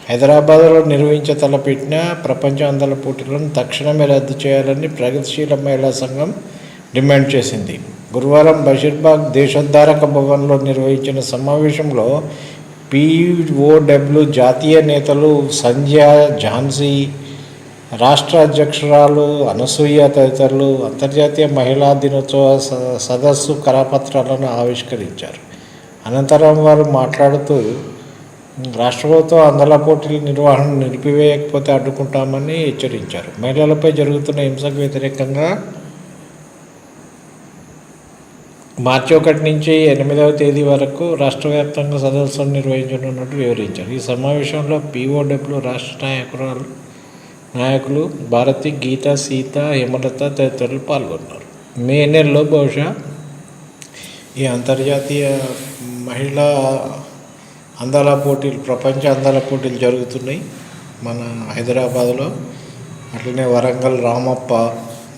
హైదరాబాద్లో నిర్వహించ తలపెట్టిన ప్రపంచ అందాల పోటీలను తక్షణమే రద్దు చేయాలని ప్రగతిశీల మహిళా సంఘం డిమాండ్ చేసింది. గురువారం బషీర్బాగ్ దేశోద్ధారక భవన్లో నిర్వహించిన సమావేశంలో POW జాతీయ నేతలు సంధ్య, ఝాన్సీ, రాష్ట్ర అధ్యక్షురాలు అనసూయ తదితరులు అంతర్జాతీయ మహిళా దినోత్సవ సదస్సు కరపత్రాలను ఆవిష్కరించారు. అనంతరం వారు మాట్లాడుతూ రాష్ట్ర ప్రభుత్వం అందాల పోటీల నిర్వహణను నిలిపివేయకపోతే అడ్డుకుంటామని హెచ్చరించారు. మహిళలపై జరుగుతున్న హింసకు వ్యతిరేకంగా మార్చి 1 నుంచి 8వ తేదీ వరకు రాష్ట్ర వ్యాప్తంగా సదస్సులు నిర్వహించనున్నట్టు వివరించారు. ఈ సమావేశంలో POW రాష్ట్ర నాయకులు భారతి, గీత, సీత, హేమలత తదితరులు పాల్గొన్నారు. మే నెలలో బహుశా ఈ అంతర్జాతీయ మహిళా అందాల పోటీలు, ప్రపంచ అందాల పోటీలు జరుగుతున్నాయి మన హైదరాబాద్లో. అట్లనే వరంగల్ రామప్ప,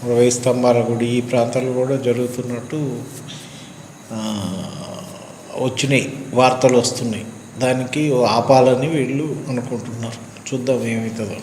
1000 స్తంభాల గుడి ఈ ప్రాంతాలు కూడా జరుగుతున్నట్టు వచ్చినాయి, వార్తలు వస్తున్నాయి. దానికి ఆపాలని వీళ్ళు అనుకుంటున్నారు. చూద్దాం ఏమవుతుందో.